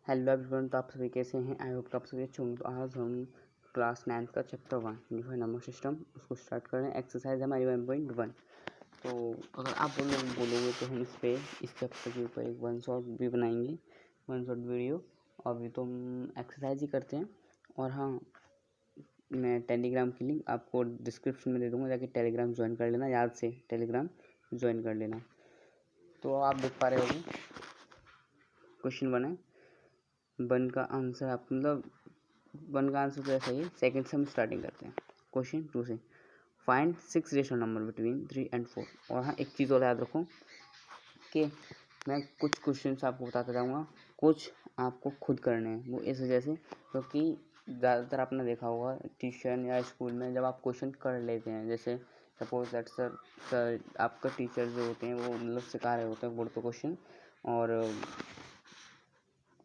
Hello everyone, तो आप सभी कैसे हैं? आई होप आप सभी अच्छे होंगे। तो आज हम क्लास 9 का चैप्टर 1 जो है नंबर सिस्टम उसको स्टार्ट कर रहे हैं। एक्सरसाइज हमारी 1.1। तो अगर आप बोलोगे तो हम इस चैप्टर के ऊपर एक वन शॉट भी बनाएंगे, वन शॉट वीडियो। अभी तो हम एक्सरसाइज ही करते हैं। और हाँ, मैं टेलीग्राम की लिंक आपको डिस्क्रिप्शन में दे दूँगा, जाके टेलीग्राम ज्वाइन कर लेना, याद से टेलीग्राम ज्वाइन कर लेना। तो आप देख पा रहे होंगे क्वेश्चन 1 है। 1 का आंसर आप मतलब 1 का आंसर तो ऐसा ही है। सेकेंड से हम स्टार्टिंग करते हैं। क्वेश्चन 2 से, find 6 rational number between 3 and 4। और हाँ, एक चीज़ और याद रखो कि मैं कुछ क्वेश्चन आपको बताता जाऊँगा, कुछ आपको खुद करने हैं। वो इस वजह से क्योंकि ज़्यादातर आपने देखा होगा ट्यूशन या स्कूल में जब आप क्वेश्चन कर लेते हैं, जैसे सपोज दैट सर आपका टीचर जो होते हैं वो मतलब सिखा रहे होते हैं बोर्ड पे क्वेश्चन, और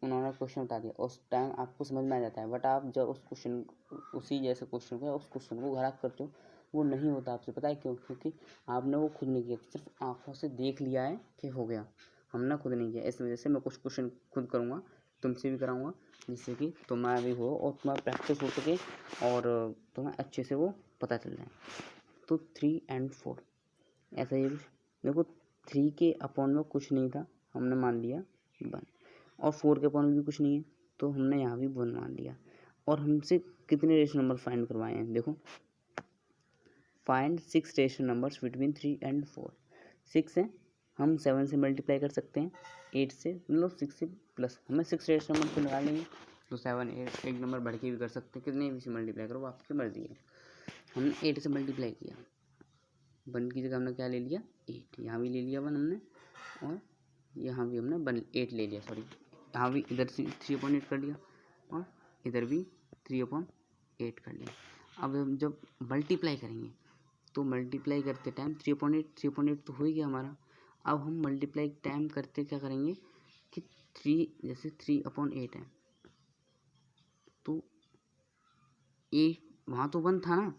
उन्होंने क्वेश्चन बता दिया, उस टाइम आपको समझ में आ जाता है। बट आप जब उसी जैसे क्वेश्चन को उस क्वेश्चन को घर आप करते हो, वो नहीं होता आपसे। पता है क्यों? क्योंकि आपने वो खुद नहीं किया, सिर्फ आँखों से देख लिया है कि हो गया, हमने खुद नहीं किया। इस वजह से मैं कुछ क्वेश्चन खुद करूँगा, तुमसे भी कराऊँगा, जिससे कि तुम्हारा भी हो और तुम्हारा प्रैक्टिस हो सके और तुम्हें अच्छे से वो पता चल जाए। तो 3 and 4 ऐसा ही देखो, 3 के अपॉन में कुछ नहीं था, हमने मान लिया 1, और 4 के अपॉन में भी कुछ नहीं है तो हमने यहाँ भी 1 मान लिया। और हमसे कितने रेशनल नंबर फाइंड करवाए हैं? देखो, find 6 rational numbers between 3 and 4। 6 है, हम 7 से मल्टीप्लाई कर सकते हैं, 8 से, मतलब 6 से प्लस हमें 6 रेशनल नंबर को लगा लेंगे तो 7 8 एक नंबर बढ़ के भी कर सकते हैं, कितने भी से मल्टीप्लाई करो, आपकी मर्जी है। हमने 8 से मल्टीप्लाई किया, 1 की जगह हमने क्या ले लिया? 8। यहाँ भी ले लिया 1 हमने, और यहाँ भी हमने 8 ले लिया, सॉरी, यहाँ भी इधर से 3/8 कर लिया और इधर भी 3/8 कर लिया। अब हम जब मल्टीप्लाई करेंगे तो मल्टीप्लाई करते टाइम 3/8 तो हो ही गया हमारा। अब हम मल्टीप्लाई टाइम करते क्या करेंगे कि 3, जैसे 3/8 है तो 8, वहाँ तो 1 था ना,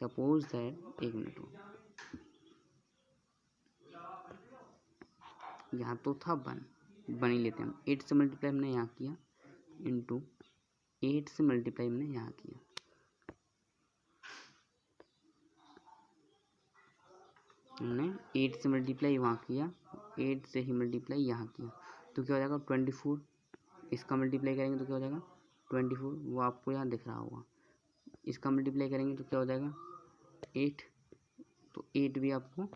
सपोज दैट, 1 मिनट, यहाँ तो था 1 बन ही लेते हैं हम। 8 से मल्टीप्लाई हमने यहाँ किया, इंटू 8 से मल्टीप्लाई हमने यहाँ किया, हमने 8 से मल्टीप्लाई वहाँ किया, 8 से ही मल्टीप्लाई यहाँ किया, तो क्या हो जाएगा? 24। इसका मल्टीप्लाई करेंगे तो क्या हो जाएगा? 24, वो आपको यहाँ दिख रहा होगा। इसका मल्टीप्लाई करेंगे तो क्या हो जाएगा? 8, तो 8 भी आपको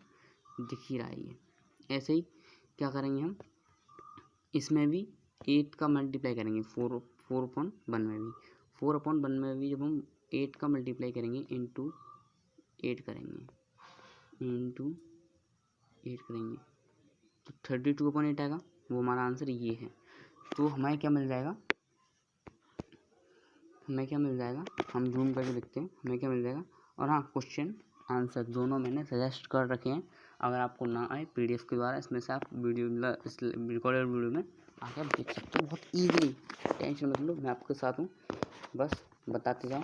दिख ही रहा है। ये ऐसे ही क्या करेंगे हम, इसमें भी 8 का मल्टीप्लाई करेंगे, 4/1 में भी, 4/1 में भी जब हम 8 का मल्टीप्लाई करेंगे, इंटू 8 करेंगे, इंटू 8 करेंगे तो 32/8 आएगा। वो हमारा आंसर ये है। तो हमें क्या मिल जाएगा? हम जूम करके देखते हैं हमें क्या मिल जाएगा। और हाँ, क्वेश्चन आंसर दोनों मैंने सजेस्ट कर रखे हैं। अगर आपको ना आए PDF के द्वारा, इसमें से आप वीडियो इस रिकॉर्डेड वीडियो में आकर देख सकते हो बहुत ईजिली। टेंशन मत लो, मैं आपके साथ हूँ, बस बताते जाओ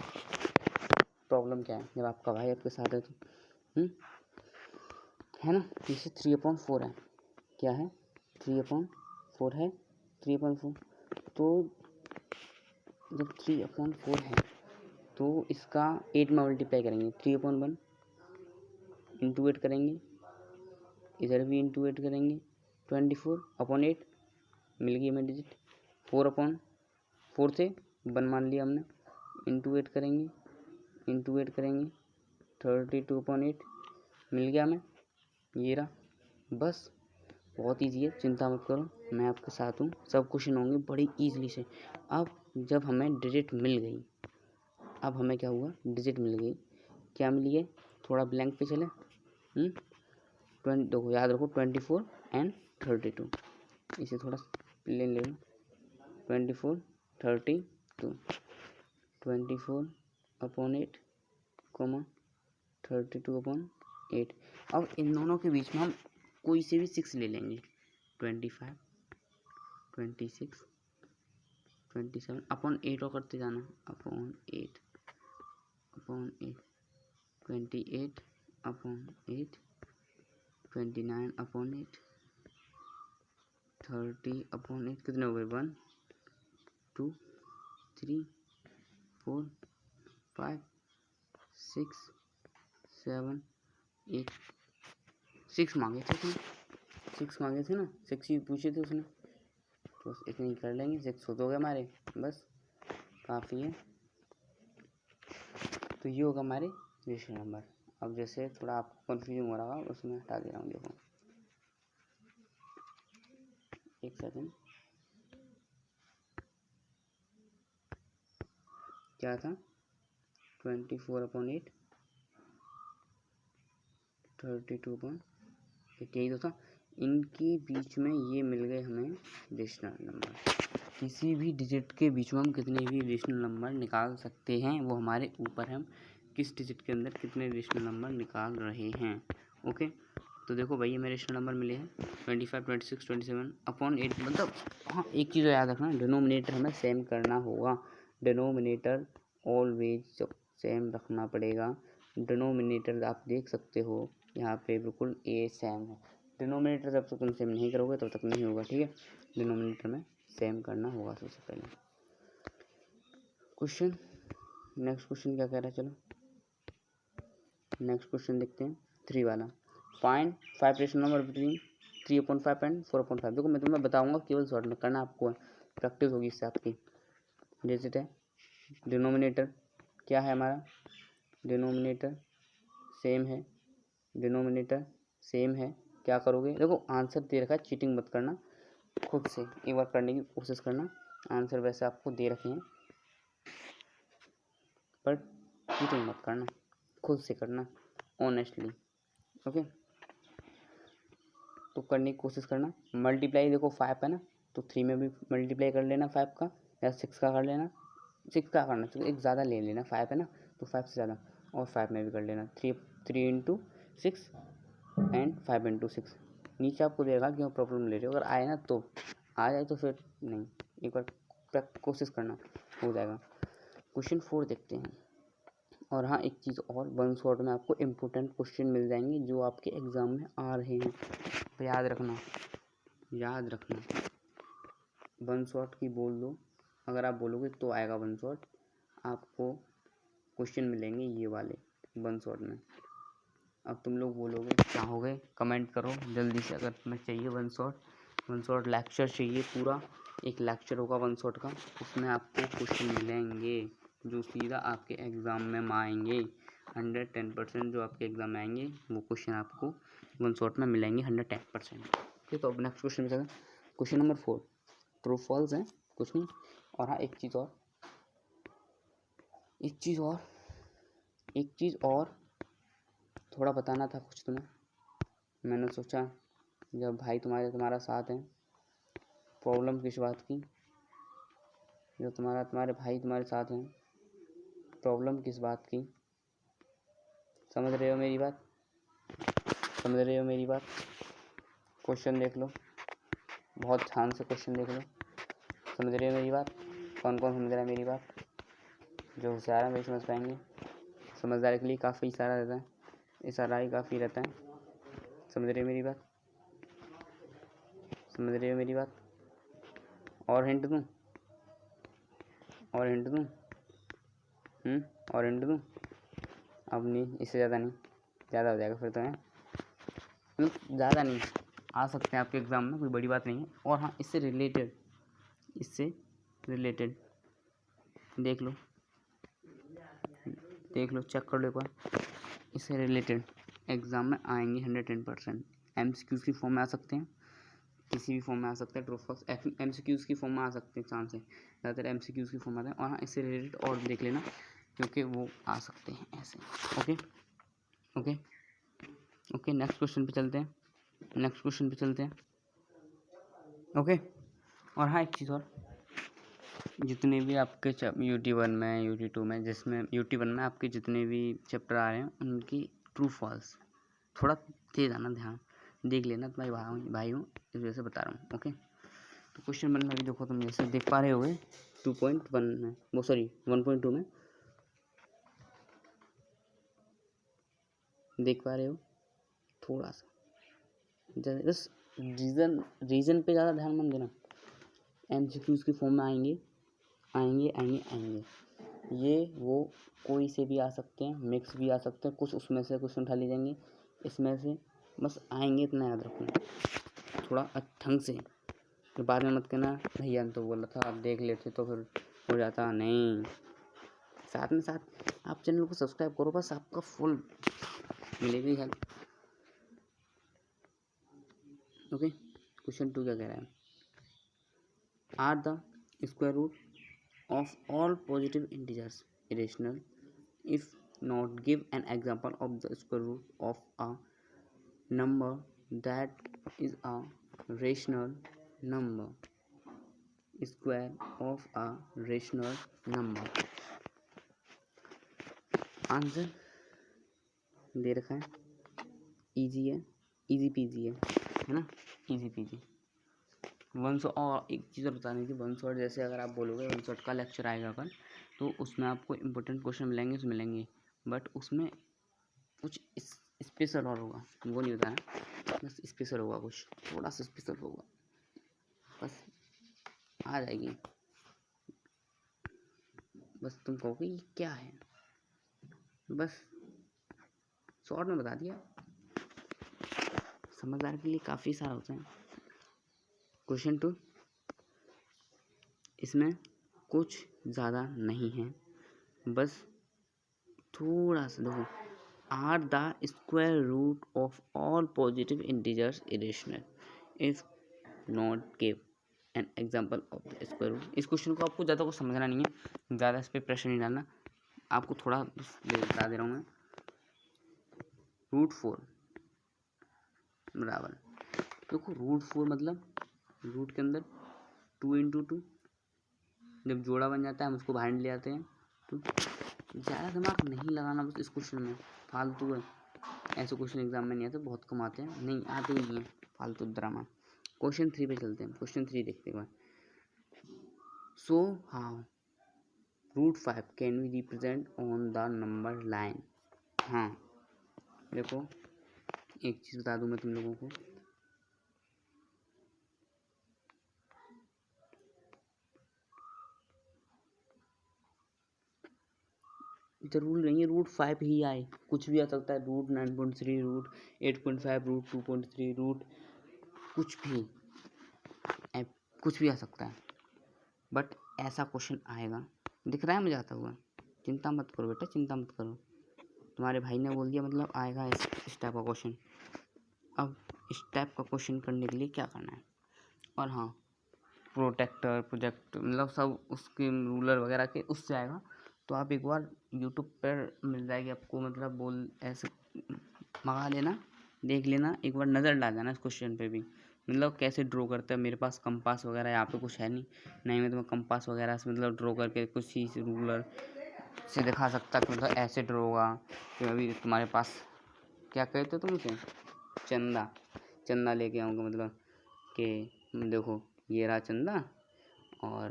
प्रॉब्लम क्या है जब आपका भाई आपके साथ है तो है ना। जैसे 3/4 है, क्या है? 3/4 है, 3/4। तो जब 3/4 है तो इसका 8 में मल्टीप्लाई करेंगे, 3/1 इंटू 8 करेंगे, इधर भी इंटू 8 करेंगे, 24/8 मिल गई हमें डिजिट। 4/4 से 1 मान लिया हमने, इंटू 8 करेंगे, 32/8 मिल गया हमें, ये रहा। बस बहुत ईजी है, चिंता मत करो, मैं आपके साथ हूँ, सब क्वेश्चन होंगे बड़ी ईजिली से। अब जब हमें डिजिट मिल गई, अब हमें क्या हुआ? डिजिट मिल गई, क्या मिली है? थोड़ा ब्लैंक पे चले, 20, देखो याद रखो 24 and 32, इसे थोड़ा प्लेन ले लो, 24 32, 24/8, 32/8। अब इन दोनों के बीच में हम कोई से भी 6 ले लेंगे, 25, 26, 27/8 और करते जाना, /8, 28/8, 29/8, 30/8, कितने हो गए? 1, 2 3 4 5 6 7 8 6 मांगे थे उसने, 6 मांगे थे ना, 6 ही पूछे थे उसने, तो बस इतने ही कर लेंगे। 6 हो गए हमारे, बस काफ़ी है। तो ये होगा हमारे रेशनल नंबर। अब जैसे थोड़ा आपको कन्फ्यूजन हो रहा होगा, उसमें हटा दे रहा हूँ। देखो एक सेकंड, क्या था 24/8 32.8, यही तो था। इनके बीच में ये मिल गए हमें रेशनल नंबर। किसी भी डिजिट के बीच में हम कितने भी रेशनल नंबर निकाल सकते हैं, वो हमारे ऊपर है हम किस डिजिट के अंदर कितने रेशनल नंबर निकाल रहे हैं। ओके, तो देखो भाई मेरे रेशनल नंबर मिले हैं 25 26 27/8। मतलब हाँ, एक चीज़ याद रखना, डिनोमिनेटर हमें सेम करना होगा। डिनोमिनेटर ऑलवेज सेम रखना पड़ेगा। डिनोमिनेटर आप देख सकते हो यहाँ पे बिल्कुल ए सेम है। डिनोमिनेटर जब तक तुम सेम नहीं करोगे तब तक नहीं होगा, ठीक है। डिनोमिनेटर में सेम करना होगा सबसे पहले। क्वेश्चन, नेक्स्ट क्वेश्चन क्या कह रहा है, चलो नेक्स्ट क्वेश्चन देखते हैं 3 वाला। Find 5 rational number between 3/5 and 4/5। देखो मैं तुम्हें बताऊंगा, केवल शॉर्ट में करना आपको है, प्रैक्टिस होगी इससे आपकी। जैसे है डिनोमिनेटर क्या है हमारा, डिनोमिनेटर सेम है, डिनोमिनेटर सेम है। क्या करोगे, देखो आंसर दे रखा है, चीटिंग मत करना, खुद से एक बार करने की कोशिश करना। आंसर वैसे आपको दे रखे हैं पर चीटिंग मत करना, खुद से करना ऑनेस्टली। ओके, तो करने की कोशिश करना। मल्टीप्लाई देखो 5 है ना, तो 3 में भी मल्टीप्लाई कर लेना 5 का, या 6 का कर लेना। 6 का करना चाहिए, एक ज़्यादा ले लेना, 5 है ना तो 5 से ज़्यादा, और 5 में भी कर लेना। 3 इंटू 6 एंड 5 इंटू 6। नीचे आपको देगा क्यों प्रॉब्लम ले रहे हो, अगर आए ना तो आ जाए, तो फिर नहीं, एक बार कोशिश करना, हो जाएगा। क्वेश्चन 4 देखते हैं। और हाँ, एक चीज़ और, वन शॉट में आपको इम्पोर्टेंट क्वेश्चन मिल जाएंगे जो आपके एग्ज़ाम में आ रहे हैं, तो याद रखना, याद रखना। वन शॉट की बोल दो, अगर आप बोलोगे तो आएगा वन शॉट। आपको क्वेश्चन मिलेंगे ये वाले वन शॉट में। अब तुम लोग बोलोगे चाहोगे, कमेंट करो जल्दी से, अगर तुम्हें चाहिए वन शॉट लेक्चर चाहिए, पूरा एक लेक्चर होगा वन शॉट का, उसमें आपको क्वेश्चन मिलेंगे जो सीधा आपके एग्ज़ाम में आएंगे। 110% जो आपके एग्ज़ाम में आएंगे वो क्वेश्चन आपको वन शॉट में मिलेंगे 110%। ठीक है, तो अब नेक्स्ट क्वेश्चन में चलें। क्वेश्चन नंबर 4 ट्रू फॉल्स है, कुछ नहीं। और हाँ, एक चीज़ और थोड़ा बताना था कुछ तुम्हें। मैंने सोचा जब भाई तुम्हारा साथ है, प्रॉब्लम किस बात की, जो तुम्हारे भाई तुम्हारे साथ हैं, प्रॉब्लम किस बात की, समझ रहे हो मेरी बात, समझ रहे हो मेरी बात। क्वेश्चन देख लो, बहुत ध्यान से क्वेश्चन देख लो, समझ रहे हो मेरी बात। कौन कौन समझ रहा है मेरी बात, जो होशियार है वही समझ पाएंगे। समझदारी के लिए काफ़ी इशारा रहता है, इशारा ही काफ़ी रहता है। समझ रहे हो मेरी बात, समझ रहे हो मेरी बात। और हिंट दूँ, और हिंट दूँ, और हिंट दूँ। अब नहीं, इससे ज़्यादा नहीं, ज़्यादा हो जाएगा फिर तो है, मतलब ज़्यादा नहीं, आ सकते हैं आपके एग्ज़ाम में, कोई बड़ी बात नहीं है। और हाँ, इससे रिलेटेड देख लो, चेक कर लो एक बार। इससे रिलेटेड एग्ज़ाम में आएंगे 110%। MCQs की फॉर्म में आ सकते हैं, किसी भी फॉर्म में आ सकते हैं। ट्रू फॉल्स MCQs की फॉर्म में आ सकते हैं, चांस है ज़्यादातर MCQs की फॉर्म आते हैं। और हाँ, इससे रिलेटेड और देख लेना, क्योंकि वो आ सकते हैं ऐसे। ओके, नेक्स्ट क्वेश्चन पे चलते हैं। ओके, और हाँ, एक चीज़ और, जितने भी आपके UT1 में, UT2 में, जिसमें UT1 में आपके जितने भी चैप्टर आ रहे हैं उनकी ट्रू फॉल्स थोड़ा तेज आना, ध्यान देख लेना। तुम्हारे भाई हूँ, इस वजह से बता रहा हूँ। ओके, तो क्वेश्चन 1 में भी देखो, तुम जैसे देख पा रहे होगे 2.1 में, 1.2 में देख पा रहे हो, थोड़ा सा बस रीज़न पे ज़्यादा ध्यान मत देना। MCQs की फॉर्म में आएंगे, आएंगे आएंगे आएंगे, ये वो कोई से भी आ सकते हैं, मिक्स भी आ सकते हैं, कुछ उसमें से क्वेश्चन उठा लिए जाएंगे, इसमें से बस आएंगे, इतना याद रखना थोड़ा ढंग से। फिर बाद में मत कहना भैया ने तो बोला था, आप देख लेते तो फिर हो जाता। नहीं, साथ में साथ आप चैनल को सब्सक्राइब करो, बस आपका फुल मिलेगी हेल्प। ओके, क्वेश्चन 2 क्या कह रहा है? Are the square root of all positive integers irrational? If not, give an example of the square root of a number that is a rational number. Square of a rational number. Answer दे रखा है, easy है, easy PG है ना, easy PG. One shot, और एक चीज़ और बतानी थी, वन शॉट जैसे अगर आप बोलोगे वन शॉट का लेक्चर आएगा अपन, तो उसमें आपको इम्पोर्टेंट क्वेश्चन मिलेंगे, उसमें मिलेंगे, बट उसमें कुछ स्पेशल और होगा, वो नहीं बताना, बस स्पेशल होगा, कुछ थोड़ा सा स्पेशल होगा, बस आ जाएगी, बस तुम कहोगे ये क्या है, बस शॉर्ट में बता दिया। समझदार के लिए काफ़ी सारा होता है। क्वेश्चन 2, इसमें कुछ ज़्यादा नहीं है, बस थोड़ा सा देखो। Are the square root of all positive integers irrational? If not, give an example of the square root. इस क्वेश्चन को आपको ज़्यादा कुछ समझना नहीं है, ज़्यादा इस पर प्रेशर नहीं डालना, आपको थोड़ा बता दे रहा हूँ मैं। √4 बराबर, देखो √4 मतलब रूट के अंदर 2 × 2, जब जोड़ा बन जाता है हम उसको बाहर ले आते हैं। तो ज़्यादा दिमाग नहीं लगाना बस इस क्वेश्चन में, फालतू है, ऐसे क्वेश्चन एग्जाम में नहीं आते, बहुत कम आते हैं, नहीं आते ही नहीं है, फालतू ड्रामा। क्वेश्चन 3 पे चलते हैं, क्वेश्चन 3 देखते हैं। So how √5 can we represent on the number line? हाँ देखो, एक चीज़ बता दूँ मैं तुम लोगों को, जरूरी नहीं है √5 ही आए, कुछ भी आ सकता है, √9.3, √8.5, √2.3, रूट कुछ भी, कुछ भी आ सकता है, बट ऐसा क्वेश्चन आएगा। दिख रहा है मुझे आता हुआ? चिंता मत करो बेटा, चिंता मत करो, तुम्हारे भाई ने बोल दिया मतलब आएगा इस टाइप का क्वेश्चन। अब इस टाइप का क्वेश्चन करने के लिए क्या करना है, और हाँ प्रोटेक्टर प्रोजेक्ट मतलब सब उसके रूलर वगैरह के उससे आएगा, तो आप एक बार यूट्यूब पर मिल जाएगी आपको, मतलब बोल ऐसे मंगा लेना, देख लेना, एक बार नज़र डाल जाना इस क्वेश्चन पे भी, मतलब कैसे ड्रॉ करते हैं। मेरे पास कंपास वगैरह यहाँ पे कुछ है नहीं मैं तुम्हें कंपास वगैरह से मतलब ड्रॉ करके कुछ चीज़ रूलर से दिखा सकता कि मतलब ऐसे ड्रॉ होगा। तो अभी तुम्हारे पास क्या कहते हो तुम उसे, चंदा लेके आऊँगा, मतलब कि देखो ये रहा चंदा, और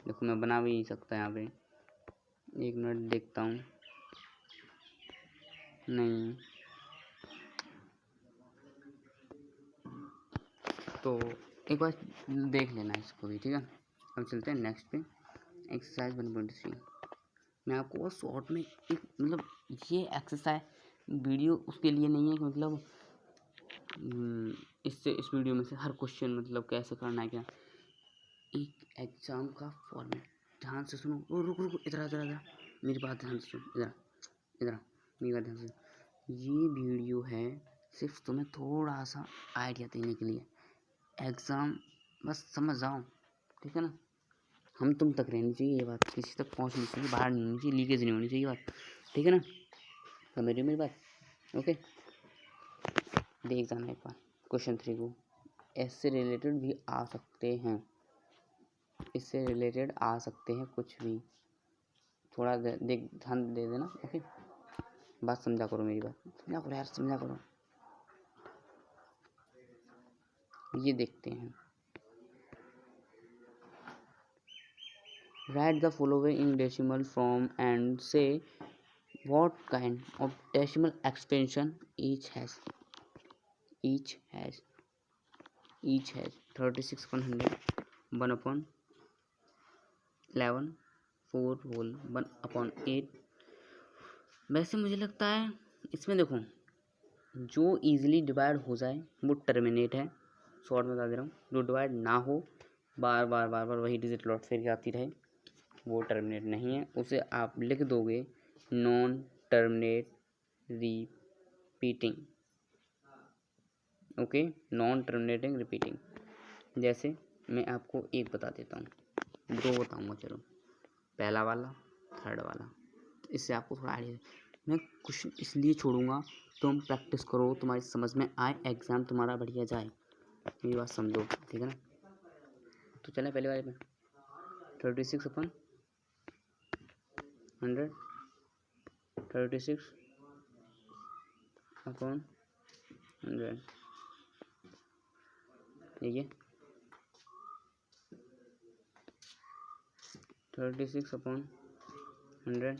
देखो मैं बना भी नहीं सकता यहाँ पे, 1 मिनट देखता हूँ, नहीं तो एक बार देख लेना इसको भी, ठीक है। अब चलते हैं नेक्स्ट पे, एक्सरसाइज 1.3। मैं आपको शॉर्ट में एक मतलब ये एक्सरसाइज वीडियो उसके लिए नहीं है कि मतलब इससे इस वीडियो में से हर क्वेश्चन मतलब कैसे करना है क्या, एक एग्ज़ाम का फॉर्मेट, ध्यान से सुनो। ओ रुक रुक, इधर मेरी बात ध्यान से सुनो, इधर मेरी बात ध्यान से। ये वीडियो है सिर्फ तुम्हें थोड़ा सा आइडिया देने के लिए, एग्ज़ाम बस समझ जाओ, ठीक है ना। हम तुम तक रहनी चाहिए ये बात, किसी तक पहुंचनी चाहिए, बाहर नहीं होनी चाहिए, लीकेज नहीं होनी चाहिए बात, ठीक है ना। समझ रही मेरी बात? ओके, देख जाना एक बार क्वेश्चन 3 को। इससे रिलेटेड भी आ सकते हैं, इससे रिलेटेड आ सकते हैं कुछ भी, थोड़ा देख ध्यान दे देना। ओके, बात समझा करो, मेरी बात समझा करो यार, समझा करो। ये देखते हैं, write the following in decimal form and say what kind of decimal expansion each has 36/100, 1/, 11 4/1/8। वैसे मुझे लगता है इसमें देखो जो इजीली डिवाइड हो जाए वो टर्मिनेट है, शॉर्ट में बता दे रहा हूँ। जो डिवाइड ना हो, बार बार बार बार वही डिजिट लौट फिर के आती रहे, वो टर्मिनेट नहीं है। उसे आप लिख दोगे non terminate repeating. Okay, non terminating repeating. जैसे मैं आपको एक बता देता हूँ, दो बताऊँगा चलो, पहला वाला, थर्ड वाला, इससे आपको थोड़ा आइडिया। मैं क्वेश्चन इसलिए छोड़ूंगा तुम प्रैक्टिस करो, तुम्हारी समझ में आए, एग्ज़ाम तुम्हारा बढ़िया जाए, मेरी बात समझो, ठीक है ना। तो चलें पहले वाले में 36/100, 36/100, ये 36/100।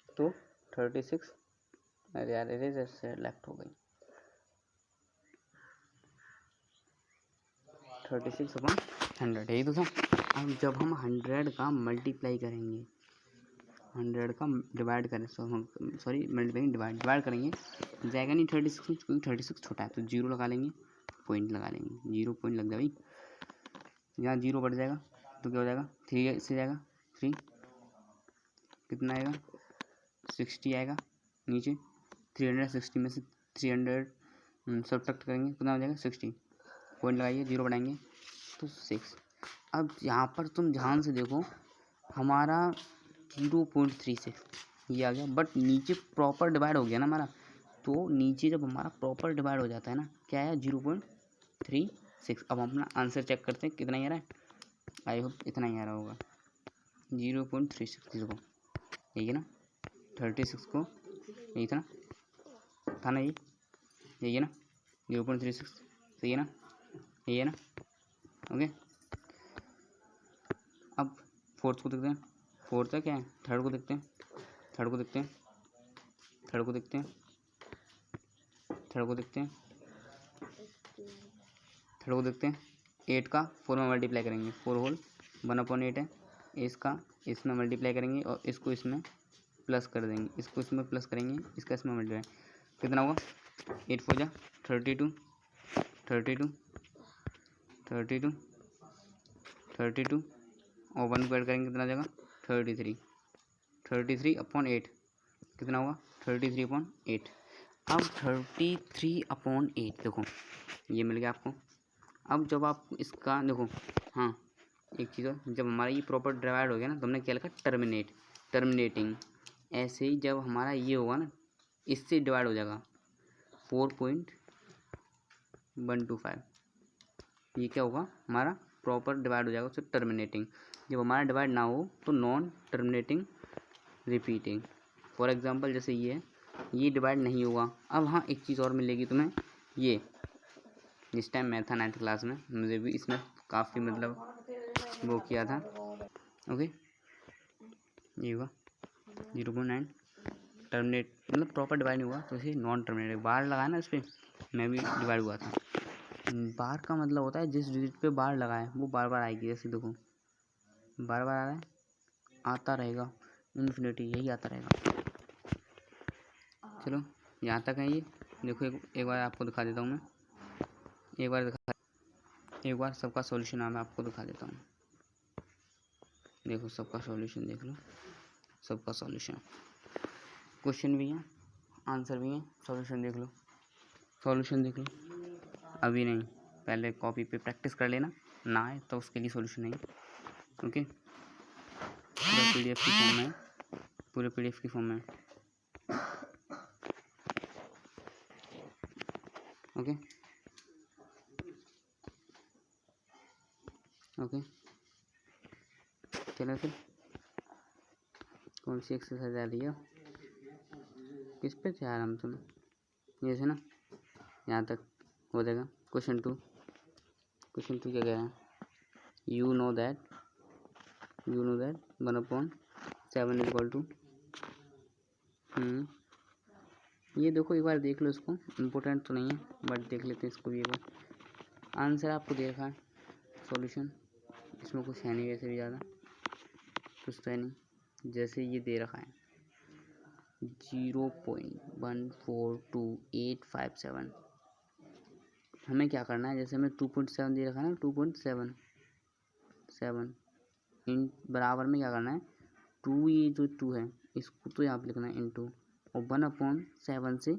तो 36, अरे यार इरेजर से लेफ्ट हो गई, 36/100 यही तो था। अब जब हम 100 का मल्टीप्लाई करेंगे, 100 का डिवाइड करें, सॉरी मल्टीप्लाई डिवाइड करेंगे, जाएगा नहीं 36 में, क्योंकि 36 छोटा है, तो 0 लगा लेंगे, पॉइंट लगा लेंगे, 0 पॉइंट लग जाए भाई। यहाँ 0 बढ़ जाएगा तो क्या हो जाएगा, 3 इससे जाएगा 3, कितना आएगा 60 आएगा नीचे, 360 में से 300 सब्ट्रैक्ट करेंगे, कितना हो जाएगा 60, पॉइंट लगाइए, 0 बढ़ाएंगे तो 6। अब यहाँ पर तुम ध्यान से देखो, हमारा 0.36 ये आ गया, बट नीचे प्रॉपर डिवाइड हो गया ना हमारा। तो नीचे जब हमारा प्रॉपर डिवाइड हो जाता है ना, क्या है 0.36। अब हम अपना आंसर चेक करते हैं कितना ही आ रहा है, आई होप इतना ही आ रहा होगा, 0.36। देखो यही है ना, 36 को यही था ना ये, यही है ना 0.36, सही है ना, यही है ना, ओके। अब फोर्थ को देखते हैं, फोर्थ है क्या है, थर्ड को देखते हैं, थर्ड को देखते हैं, थर्ड को देखते हैं, थर्ड को देखते हैं, थर्ड को देखते हैं। 8 का 4 में मल्टीप्लाई करेंगे, 4 होल 1/8 है, इसका इसमें मल्टीप्लाई करेंगे और इसको इसमें प्लस कर देंगे, इसको इसमें प्लस करेंगे, इसका इसमें मल्टीप्लाई, कितना होगा 8 4 जा 32, 32, 32, 32 और 1 को ऐड करेंगे, कितना जाएगा 33, 33/8, कितना होगा 33/8। अब 33/8 देखो ये मिल गया आपको। अब जब आप इसका देखो, हाँ एक चीज़ और, जब हमारा ये प्रॉपर डिवाइड हो गया ना, तो हमने क्या लिखा टर्मिनेटिंग। ऐसे ही जब हमारा ये होगा ना, इससे डिवाइड हो जाएगा 4.125, ये क्या होगा हमारा प्रॉपर डिवाइड हो जाएगा, उससे टर्मिनेटिंग। जब हमारा डिवाइड ना हो तो non terminating repeating. For example जैसे ये डिवाइड नहीं हुआ। अब हाँ एक चीज़ और मिलेगी तुम्हें, ये जिस टाइम मैं था 9th क्लास में, मुझे भी इसमें काफ़ी मतलब वो किया था, ओके। ये हुआ 0.9 टर्मिनेट, मतलब प्रॉपर डिवाइड नहीं हुआ तो इसे नॉन टर्मिनेट, बार लगाया ना इस पर, मैं भी डिवाइड हुआ था। बार का मतलब होता है जिस डिजिट पे बार लगाए वो बार बार आएगी, जैसे देखो बार बार आ रहा है, आता रहेगा इन्फिनिटी, यही आता रहेगा। चलो यहाँ तक है ये, देखो एक बार आपको दिखा देता हूँ मैं, एक बार सबका सॉल्यूशन मैं आपको दिखा देता हूँ। देखो सबका सॉल्यूशन देख लो, सबका सॉल्यूशन, क्वेश्चन भी है, आंसर भी है, सॉल्यूशन देख लो, सॉल्यूशन देख लो। अभी नहीं, पहले कॉपी पे प्रैक्टिस कर लेना, ना आए तो उसके लिए सॉल्यूशन नहीं, ओके। पूरा PDF की फॉर्म में, पूरे PDF की फॉर्म में, ओके ओके। चलो फिर कौन सी एक्सरसाइज आ रही है, किस पे थे यार हम तुम, ये से ना, यहाँ तक हो जाएगा। क्वेश्चन टू क्या कह रहा है, यू नो दैट 1/7 = ये देखो एक बार देख लो इसको, इम्पोर्टेंट तो नहीं है बट देख लेते हैं इसको भी एक बार। आंसर आपको देखा है, सॉल्यूशन इसमें कुछ है नहीं वैसे भी ज़्यादा, कुछ तो है नहीं। जैसे ये दे रखा है 0.142857, हमें क्या करना है, जैसे हमें 2.7 दे रखा है ना, 2.7 इन बराबर में क्या करना है, 2, ये जो 2 है इसको तो यहाँ पे लिखना है इंटू, और 1/7 से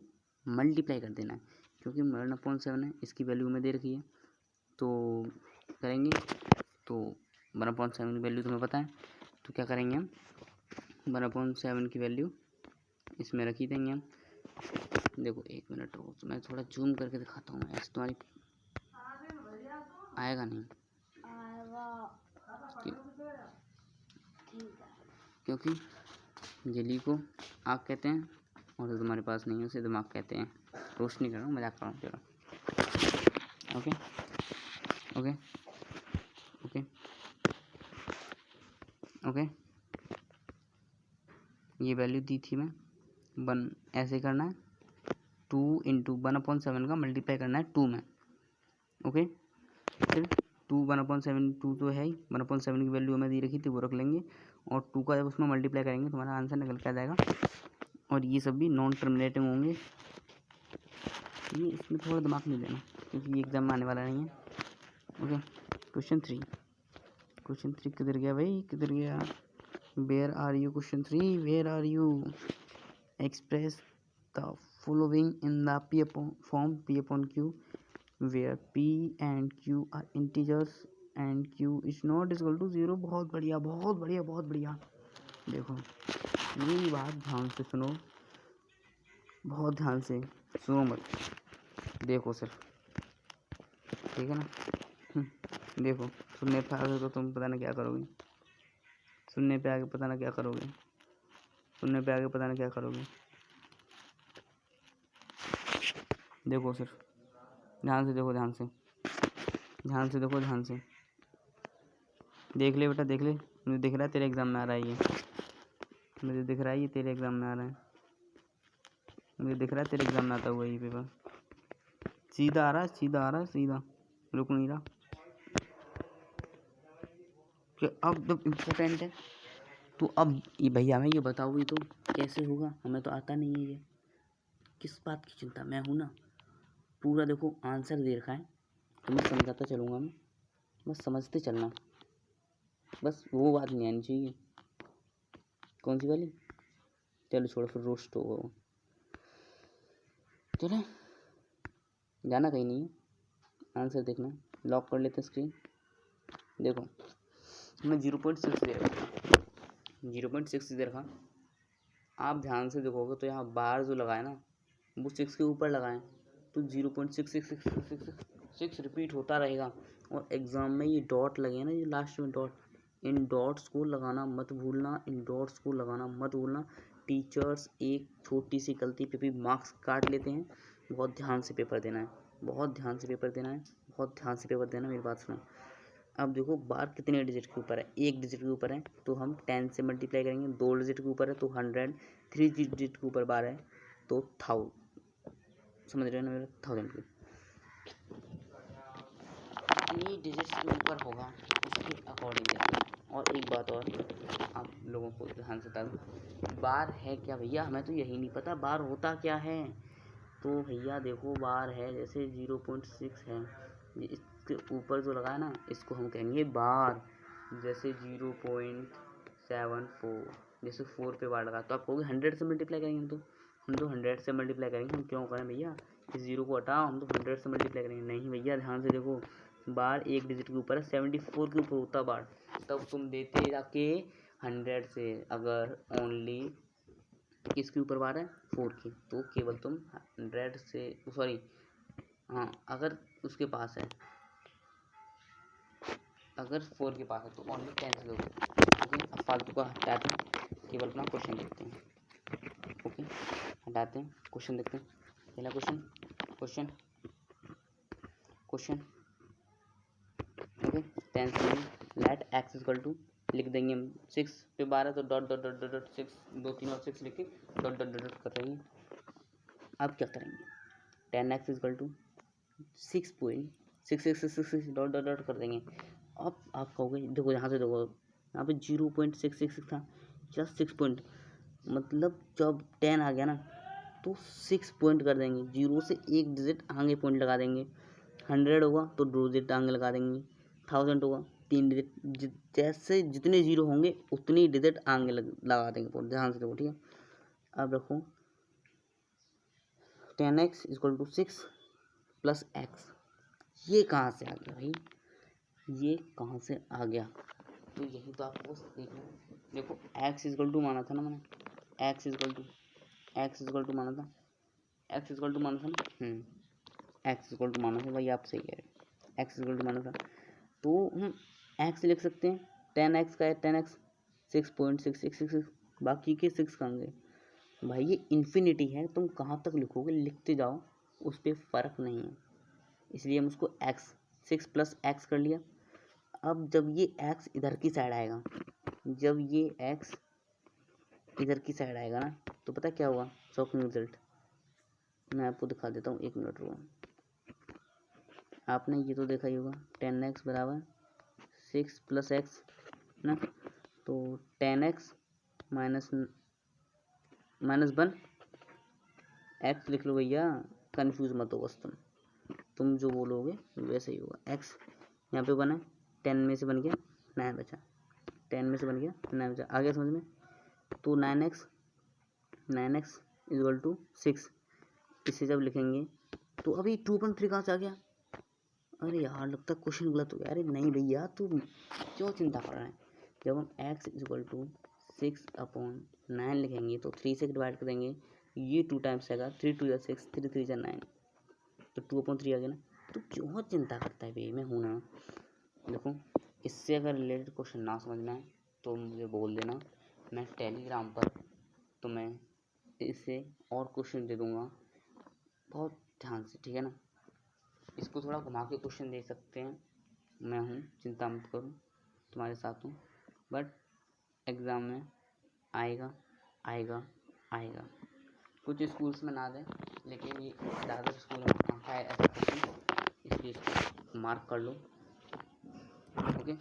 मल्टीप्लाई कर देना है, क्योंकि 1/7 है, इसकी वैल्यू में दे रखी है। तो करेंगे तो 1/7 की वैल्यू तुम्हें पता है, तो क्या करेंगे हम, 1/7 की वैल्यू इसमें रख ही देंगे हम। देखो 1 मिनट रुको, तो मैं थोड़ा जूम करके दिखाता हूँ, ऐसे तुम्हारी आएगा नहीं, क्योंकि जली को आग कहते हैं और जो तुम्हारे पास नहीं है उसे दिमाग कहते हैं। रोशनी कर रहा हूँ, मजाक कर रहा हूँ, चलो ओके ओके ओके ओके। ये वैल्यू दी थी मैं, 1 ऐसे करना है, 2 इंटू 1/7 का मल्टीप्लाई करना है 2 में, ओके। फिर 2 1/7 2 तो है ही, 1/7 की वैल्यू हमें दी रखी थी वो रख लेंगे, और 2 का जब उसमें मल्टीप्लाई करेंगे तुम्हारा आंसर निकल के आ जाएगा। और ये सब भी नॉन टर्मिनेटिंग होंगे, ये इसमें थोड़ा दिमाग नहीं देना क्योंकि ये एग्जाम में आने वाला नहीं है, ओके। क्वेश्चन 3 किधर गया भाई, किधर गया, where are you, question 3 where are you, express the following in the P form P/Q where P and Q are integers and Q is not equal to 0। बहुत बढ़िया बहुत बढ़िया बहुत बढ़िया। देखो मेरी बात ध्यान से सुनो, बहुत ध्यान से सुनो मत, देखो सिर्फ, ठीक है ना। देखो सुनने पे आगे तो तुम पता नहीं क्या करोगे, सुनने पे आगे पता ना क्या करोगे, सुनने पे आगे पता नहीं क्या करोगे। देखो सिर्फ ध्यान से देखो, ध्यान से देखो, ध्यान से देख ले बेटा, देख ले, मुझे दिख रहा है तेरे एग्ज़ाम में आ रहा है ये, मुझे दिख रहा है ये तेरे एग्ज़ाम में आ रहा है, मुझे दिख रहा है तेरे एग्ज़ाम में आता हुआ ये पेपर, सीधा आ रहा है, सीधा आ रहा है, सीधा रुक नहीं रहा। कि अब जब इम्पोर्टेंट है तो अब ये भैया हमें ये बताओ, ये तो कैसे होगा, हमें तो आता नहीं है ये, किस बात की चिंता, मैं हूँ ना, पूरा देखो आंसर दे रखा है, तुम्हें समझाता चलूँगा मैं, बस समझते चलना, बस वो बात नहीं आनी चाहिए। कौन सी वाली, चलो छोड़ो फिर, रोस्ट होगा, चलो जाना कहीं नहीं है, आंसर देखना, लॉक कर लेते स्क्रीन। देखो मैं 0.6 दे रखा, 0.6 दे रखा, आप ध्यान से देखोगे तो यहाँ बार जो लगाए ना वो 6 के ऊपर लगाएं, तो 0.6666 रिपीट होता रहेगा। और एग्ज़ाम में ये डॉट लगे ना, ये लास्ट में डॉट, इन डॉट्स को लगाना मत भूलना, इन डॉट्स को लगाना मत भूलना। टीचर्स एक छोटी सी गलती पे भी मार्क्स काट लेते हैं, बहुत ध्यान से पेपर देना है, बहुत ध्यान से पेपर देना है, बहुत ध्यान से पेपर देना, मेरी बात सुनो। अब देखो बार कितने डिजिट के ऊपर है, 1 डिजिट के ऊपर है तो हम 10 से मल्टीप्लाई करेंगे, 2 डिजिट के ऊपर है तो 100, 3 डिजिट के ऊपर बार है तो 1000, समझ रहे हो ना मेरे, 1000 की कितनी डिजिट्स के ऊपर होगा उसके अकॉर्डिंग देखना। और एक बात और आप लोगों को ध्यान से बता दूँ, बार है क्या भैया, हमें तो यही नहीं पता बार होता क्या है। तो भैया देखो बार है, जैसे 0.6 है, इसके ऊपर जो लगा है ना इसको हम कहेंगे बार, जैसे 0.74, जैसे 4 पे बार लगा तो आप कहोगे 100 से मल्टीप्लाई करेंगे, हम तो 100 से मल्टीप्लाई करेंगे, हम क्यों करें भैया, इस 0 को हटाओ, हम तो 100 से मल्टीप्लाई करेंगे। नहीं भैया ध्यान से देखो, बार 1 डिजिट के ऊपर है, 74 के ऊपर होता बार, तब तुम देते जाके 100 से, अगर ओनली किसके ऊपर बार है, 4 की, तो केवल तुम 100 से, सॉरी हाँ, अगर उसके पास है, अगर 4 के पास है तो ओनली 10 से दोगे, ओके। अब फालतू का हटाते हैं, केवल अपना क्वेश्चन देखते हैं, ओके। हटाते हैं, क्वेश्चन देखते हैं, पहला क्वेश्चन, क्वेश्चन ओके। 10 से लेट एक्स इक्वल टू, लिख देंगे हम 6 पे 12 तो डॉट डॉट डॉट डॉट 6, 2 3 और 6 लिख के डॉट डॉट डॉट कर रही हैं। अब क्या करेंगे, 10x equal to 6.666 dot dot dot कर देंगे, अब आप कहोगे देखो यहाँ से देखो यहाँ पे 0.666 था, जस्ट 6 पॉइंट, मतलब जब 10 आ गया ना तो 6 पॉइंट कर देंगे, 0 से एक डिजिट आगे पॉइंट लगा देंगे। 100 होगा तो 2 डिजिट आगे लगा देंगे। 1000 होगा 3 डिजिट, जैसे जितने 0 होंगे उतनी डिजिट आगे लगा देंगे पॉइंट। ध्यान से देखो, ठीक है। अब रखो 10x equal to 6 plus x, ये कहाँ से आ गया भाई, ये कहाँ से आ गया, तो यही तो आपको देखना। देखो x इक्वल टू माना था ना मैंने, x इक्वल टू माना था, x इक्वल टू माना था ना, x इक्वल टू माना था भाई, आप सही कह रहे हैं, x इक्वल टू माना था, तो हम x लिख सकते हैं, 10x का है 10x 6.6666, बाकी के 6 कहाँ गए भाई, ये इन्फिनिटी है, तुम कहाँ तक लिखोगे लिखते जाओ, उस पर फ़र्क नहीं है, इसलिए हम उसको x 6 प्लस x कर लिया। अब जब ये x इधर की साइड आएगा, जब ये x इधर की साइड आएगा ना, तो पता क्या हुआ शॉकिंग रिजल्ट, मैं आपको दिखा देता हूँ, 1 मिनट रुको। आपने ये तो देखा ही होगा 10x बराबर 6 प्लस x ना, तो 10x माइनस 1 x लिख लो भैया, कंफ्यूज मत हो बस तुम जो बोलोगे वैसे ही होगा। x यहाँ पे बना 10 में से बन गया 9 बचा, 10 में से बन गया 9 बचा, आ गया समझ में। तो 9x इक्वल टू 6, इसे जब लिखेंगे तो अभी 2.3 कहाँ से आ गया, अरे यार लगता है क्वेश्चन गलत हो गया। अरे नहीं भैया तू क्यों चिंता कर रहा है, जब हम x इक्वल टू 6/9 लिखेंगे तो 3 से डिवाइड करेंगे, ये 2 टाइम्स आएगा, 3 2 6, 3 3 9, तो 2/3 आ गया ना, तो क्यों चिंता करता है भाई, मैं हूँ ना। देखो इससे अगर रिलेटेड क्वेश्चन ना समझ में आए तो मुझे बोल देना, मैं टेलीग्राम पर तुम्हें इससे और क्वेश्चन दे दूँगा बहुत ध्यान से, ठीक है ना। इसको थोड़ा घुमा के क्वेश्चन दे सकते हैं, मैं हूँ, चिंता मत करो, तुम्हारे साथ हूँ, बट एग्ज़ाम में आएगा आएगा आएगा। कुछ स्कूल्स में ना दें, लेकिन ये ज़्यादातर स्कूल में आता है ऐसा क्वेश्चन, इसलिए इसको मार्क कर लो, ओके।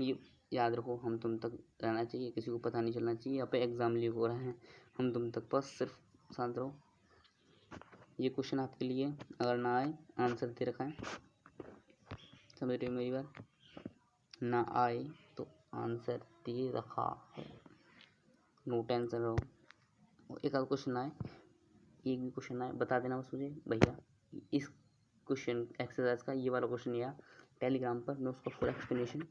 ये याद रखो, हम तुम तक रहना चाहिए, किसी को पता नहीं चलना चाहिए यहाँ पे एग्ज़ाम लीक हो रहा है, हम तुम तक बस सिर्फ शांत रहो। ये क्वेश्चन आपके लिए, अगर ना आए आंसर दे रखा है, समझ रहे हो मेरी बात, ना आए तो आंसर दे रखा है, नो टेंशन रहो। एक आध क्वेश्चन आए, एक भी क्वेश्चन आए बता देना बस मुझे भैया, इस क्वेश्चन एक्सरसाइज का ये वाला क्वेश्चन या टेलीग्राम पर मैं उसका फुल एक्सप्लेनेशन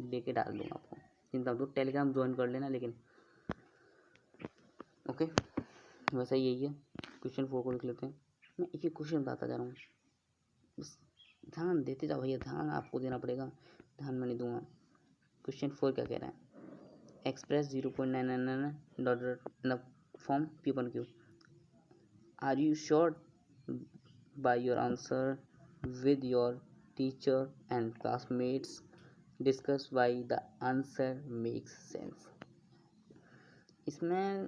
लेके डाल दूँगा आपको, चिंता मत, टेलीग्राम ज्वाइन कर लेना लेकिन, ओके। वैसा यही है, क्वेश्चन 4 को लिख लेते हैं, मैं एक एक क्वेश्चन बताता जा रहा हूँ, बस ध्यान देते जाओ भैया, ध्यान आपको देना पड़ेगा, ध्यान मैं नहीं दूंगा। क्वेश्चन 4 क्या कह रहा है, express 0.999 dot in the form P1Q, are you sure by your answer with your teacher and classmates, discuss why the answer makes sense. इसमें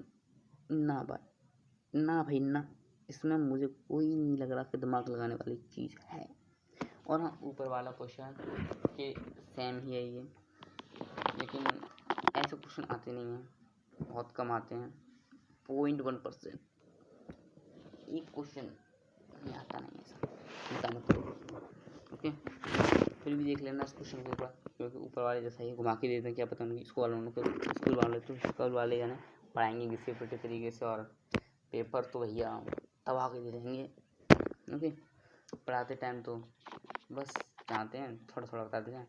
ना भाई ना, इसमें मुझे कोई नहीं लग रहा कि दिमाग लगाने वाली चीज़ है, और हाँ ऊपर वाला क्वेश्चन के सेम ही है ये, लेकिन ऐसे क्वेश्चन आते नहीं हैं, बहुत कम आते हैं, 0.1%, एक क्वेश्चन नहीं आता, नहीं ऐसा चिंता मत करो, ओके। फिर भी देख लेना इस क्वेश्चन के ऊपर, क्योंकि ऊपर वाले जैसा ही घुमा के देते हैं, क्या पता उनकी स्कूल वाले जाने पढ़ाएंगे किसी प्रति तरीके से, और पेपर तो भैया तबाह के दे देंगे, ओके। पढ़ाते टाइम तो बस चाहते हैं थोड़ा थोड़ा बताते जाएँ,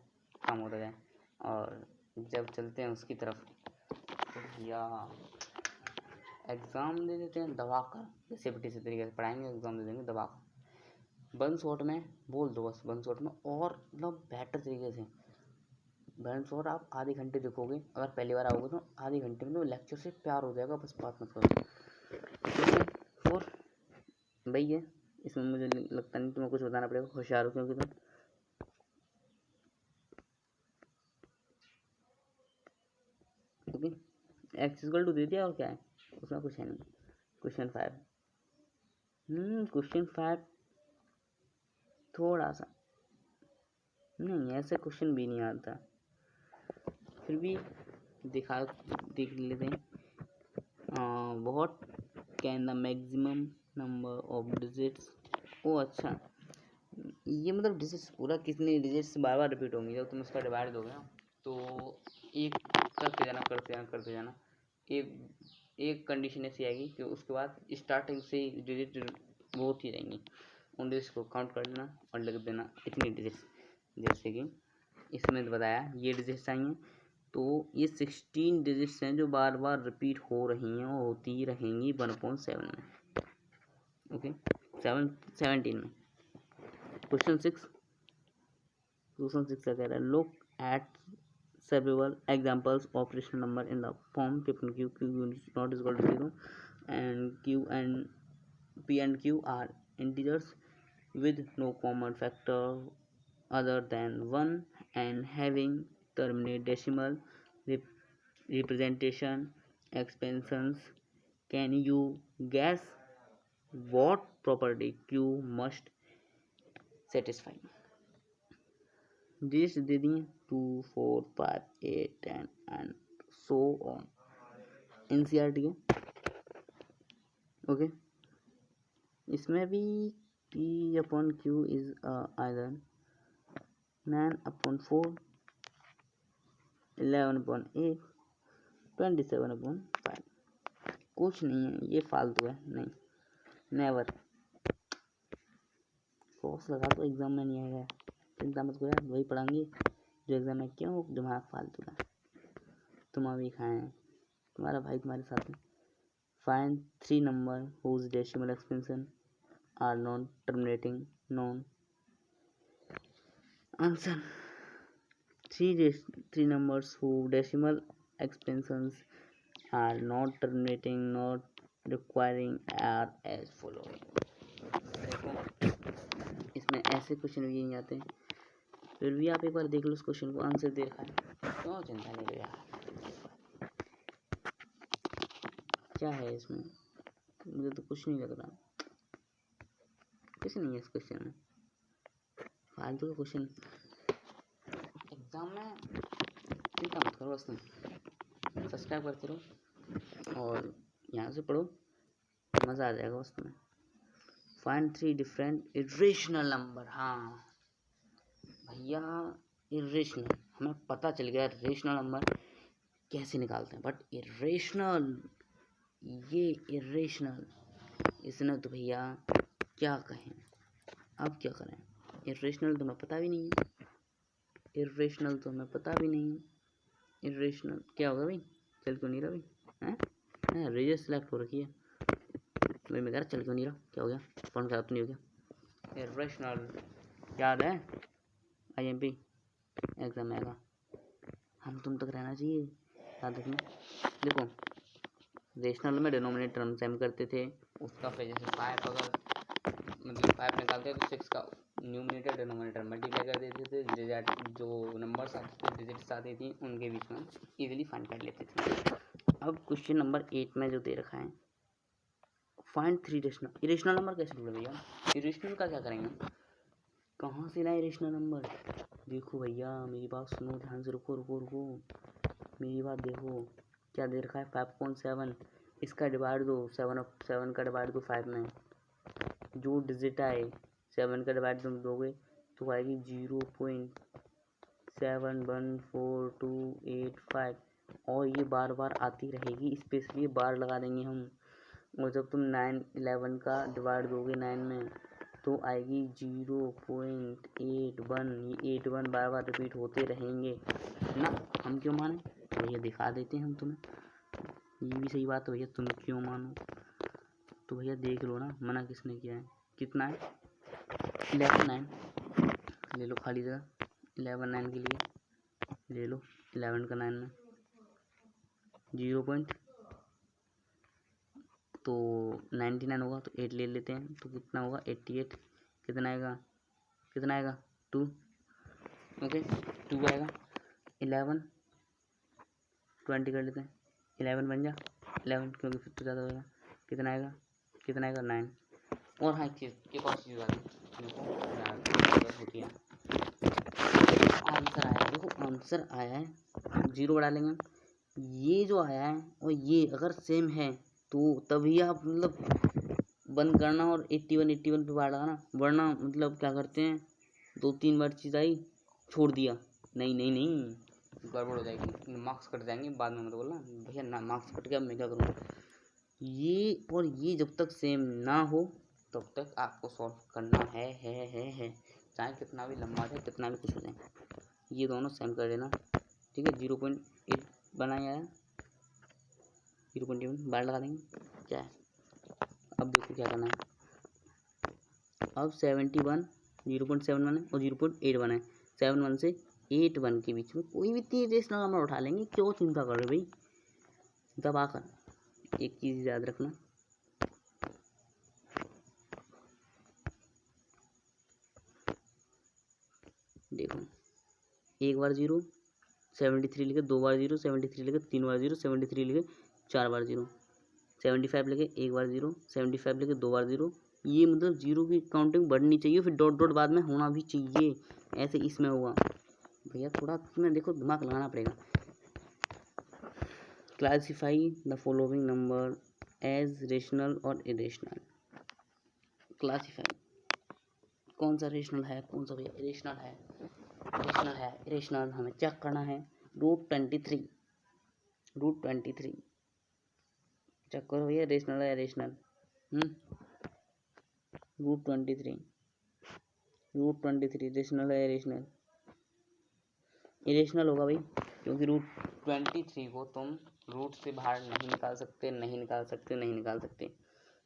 काम होता जाए, और जब चलते हैं उसकी तरफ तो भैया एग्ज़ाम दे देते हैं दबा कर, जैसे किसी तरीके से पढ़ाएंगे एग्ज़ाम दे देंगे दबा कर, वन शॉट में बोल दो बस, वन शॉट में, और मतलब बेटर तरीके से वन शॉट आप आधे घंटे देखोगे, अगर पहली बार आओगे तो आधे घंटे में तो लेक्चर से प्यार हो जाएगा, बस बात मत करो। क्वेश्चन 4 वही है, इसमें मुझे लगता नहीं तुम्हें कुछ बताना पड़ेगा, होशियार हो क्योंकि तुम, ओके। एक्स इक्वल टू दे दिया, और क्या है उसमें, कुछ है नहीं। क्वेश्चन 5, क्वेश्चन 5 थोड़ा सा नहीं, ऐसे क्वेश्चन भी नहीं आता, फिर भी देख लेते हैं। What can the maximum number of digits. ओ अच्छा, ये मतलब डिजिट्स पूरा कितने डिजिट्स बार बार रिपीट होंगी जब तुम उसका डिवाइड दोगे ना, तो एक करते जाना एक कंडीशन ऐसी आएगी कि उसके बाद स्टार्टिंग से डिजिट वो होती रहेंगी, उन डिजिट्स को काउंट कर लेना और लिख देना इतनी डिजिट्स। जैसे कि इसमें बताया ये डिजिट्स आएंगे, तो ये 16 डिजिट्स हैं जो बार बार रिपीट हो रही हैं और होती ही रहेंगी 1/7 में। ओके, 17 में। क्वेश्चन 6 क्या कह रहा है, look at several examples of rational number in the form P and Q is not equal to 0 and Q and P and Q are integers with no common factor other than 1 and having terminate decimal representation expansions. Can you guess what property Q must satisfy? Digits दे दिए 2 4 5 8 10 and so on, NCERT है। Okay, इसमें भी P/Q is either 9/4 11/8 27/5। कुछ नहीं है, ये फालतू है, नहीं, नेवर। फोर्स लगा तो एग्जाम में नहीं आएगा, चिंता मत करो यार, वही पढ़ाएंगे जो एग्जाम में। क्यों दिमाग फालतू का, तुम अभी खाए हैं, तुम्हारा भाई तुम्हारे साथ है। Find 3 number whose decimal expansion are non terminating non answer। 3 numbers whose decimal expansions are not terminating not requiring are as following। देखो इसमें ऐसे क्वेश्चन भी नहीं आते, फिर भी आप एक बार देख लो इस क्वेश्चन को, आंसर देखा है, क्यों चिंता नहीं लो यार। क्या है इसमें, मुझे तो कुछ नहीं लग रहा, कुछ नहीं है इस क्वेश्चन में, फालतू का क्वेश्चन। एग्जाम में चिंता मत करो, बस तुम सब्सक्राइब करते रहो और यहाँ से पढ़ो, मज़ा आ जाएगा बस तुम्हें। Find 3 different irrational number. हाँ भैया, इरेशनल हमें पता चल गया रेशनल नंबर कैसे निकालते हैं, बट इरेशनल, ये इरेशनल, इसने तो भैया क्या कहें, अब क्या करें। इरेशनल तो हमें पता भी नहीं है, इरेशनल तो हमें पता भी नहीं है। इरेशनल क्या होगा भाई, चल क्यों नहीं रहा भाई, हैं रेजर सेलेक्ट हो रखी है, वही मैं कह रहा चल क्यों नहीं रहा, क्या हो गया, फोन खराब तो नहीं हो गया। इरेशनल याद है, IMP एग्जाम में आएगा, हम तुम तक रहना चाहिए याद रखना। देखो रेशनल में डिनोमिनेटर हम सेम करते थे, उसका फिर जैसे 5 अगर मतलब 5 निकालते हैं तो 6 का न्यूमिनेटर डिनोमिनेटर मल्टीप्लाई कर देते थे, जो नंबर्स आते थे डिजिट्स आती थी उनके बीच में इजीली फाइंड कर लेते थे। अब क्वेश्चन नंबर 8 में जो दे रखा है, फाइंड 3 रेशनल। इरेशनल नंबर कैसे ढूंढे भैया, इरेशनल का क्या करेंगे, कहाँ से लाए रेशनल नंबर। देखो भैया मेरी बात सुनो ध्यान से, रुको मेरी बात देखो, क्या दे रखा है 5.7, इसका डिवाइड दो 7 का डिवाइड दो 5 में, जो डिजिट आए 7 का डिवाइड तुम दोगे तो आएगी 0.714285, और ये बार बार आती रहेगी, स्पेशली बार लगा देंगे हम। और जब तुम 9 11 का डिवाइड दोगे 9 में तो आएगी 0.81, ये 81 बार बार रिपीट होते रहेंगे ना, हम क्यों माने, तो भैया दिखा देते हैं हम तुम्हें, ये भी सही बात है भैया, तुम क्यों मानो, तो भैया देख लो ना, मना किसने किया है, कितना है 11 9, ले लो खाली जगह 11 9 के लिए, ले लो 11 का 9 में 0. तो 99 होगा तो 8 ले लेते हैं, तो कितना होगा 88, कितना आएगा 2, ओके 2 आएगा। 11 20 कर लेते हैं, 11 बन जा 11, क्योंकि फिर तो ज़्यादा होगा, कितना आएगा 9। और हाँ एक और चीज़ आती होती है, आंसर आया, देखो आंसर आया है, 0 बढ़ा लेंगे। ये जो आया है और ये अगर सेम है तो तभी आप मतलब बंद करना और 81 पे बाढ़ लगाना, वरना मतलब क्या करते हैं 2-3 बार चीज़ आई छोड़ दिया, नहीं नहीं नहीं गड़बड़ हो जाएगी, मार्क्स कट जाएंगे बाद में मत बोलना भैया ना मार्क्स कट गया मैं क्या करूँगा। ये और ये जब तक सेम ना हो तब तक आपको सॉल्व करना है चाहे कितना भी लंबा जाए कितना भी कुछ हो जाए, ये दोनों सेम कर देना, ठीक है। 0.8 बनाया है, 0.8 बार लगा देंगे, क्या है अब देखो क्या करना है। अब 71 0.7 है और 0.8 है, 7 से 8 के बीच में कोई भी 3 रेशनल नंबर उठा लेंगे, क्यों चिंता कर रहे भाई। दबा कर एक चीज़ याद रखना, देखो एक बार 0, 73 लिखे 2 बार 0, 73 लिखे 3 बार 0, 73 लिखे 4 बार 0, 75 लिखे 1 बार 0, 75 लिखे 2 बार 0। ये मतलब 0 की काउंटिंग बढ़नी चाहिए, फिर डॉट डॉट बाद में होना भी चाहिए, ऐसे इसमें हुआ भैया। थोड़ा तुम्हें देखो दिमाग लगाना पड़ेगा। Classify the following number as rational और इरेशनल। क्लासिफाई कौन सा रेशनल है कौन सा भैया इरेशनल है, रेशनल है इरेशनल हमें चेक करना है। √23 चेक करो भैया रेशनल है इरेशनल। √23 रेशनल है इरेशनल, इरेशनल होगा भाई, क्योंकि √23 को तुम रूट से बाहर नहीं निकाल सकते।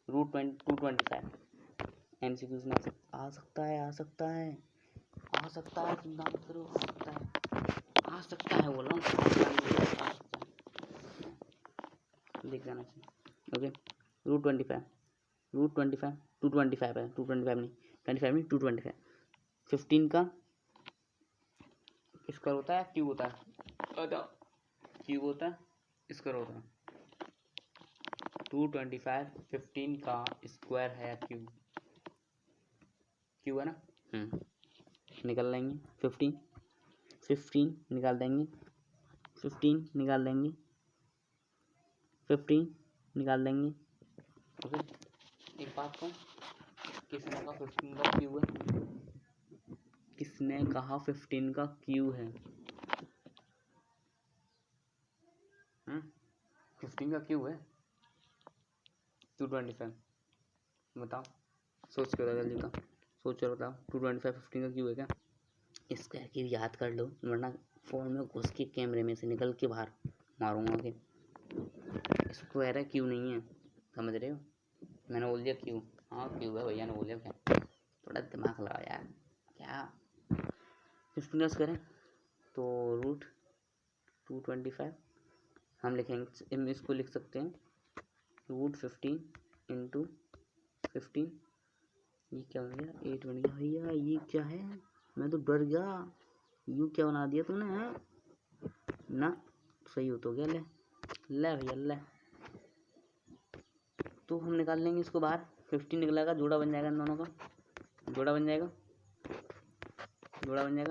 √225 MCQs में आ सकता है चिंता मत करो, आ सकता है बोल रहा हूँ, देख जाना चाहिए। ओके √25 225 है, 225 नहीं 15 का स्क्वायर होता है क्यूब होता है, क्यूब होता है स्क्वायर होता है। 225 15 का स्क्वायर है क्यूब है ना। निकाल लेंगे 15 निकाल देंगे, 15 निकाल देंगे, 15 निकाल देंगे। ओके एक बात को किसने कहा 15 का क्यूब है, किसने कहा 15 का क्यूब है? 15 का क्यूब है 225, बताओ सोच के बताओ, जल्दी का सोच कर बताओ। 225 15 का क्यूब है क्या? इसको यार याद कर लो, वरना फ़ोन में घुस के कैमरे में से निकल के बाहर मारूंगा कि स्क्वायर है क्यूब नहीं है, समझ रहे हो। मैंने बोल दिया क्यूब, हाँ क्यूब है भैया ने बोल दिया, क्या थोड़ा दिमाग लगाओ यार, क्या 15 करें तो √225 हम लिखेंगे, इसको लिख सकते हैं √15 × 15, ये क्या बन गया 8 बन गया भैया, ये क्या है मैं तो डर गया, यू क्या बना दिया तूने है ना, सही हो तो गया, ले भैया ले, तो हम निकाल लेंगे इसको बाहर, 15 निकलेगा, जोड़ा बन जाएगा इन दोनों का, जोड़ा बन जाएगा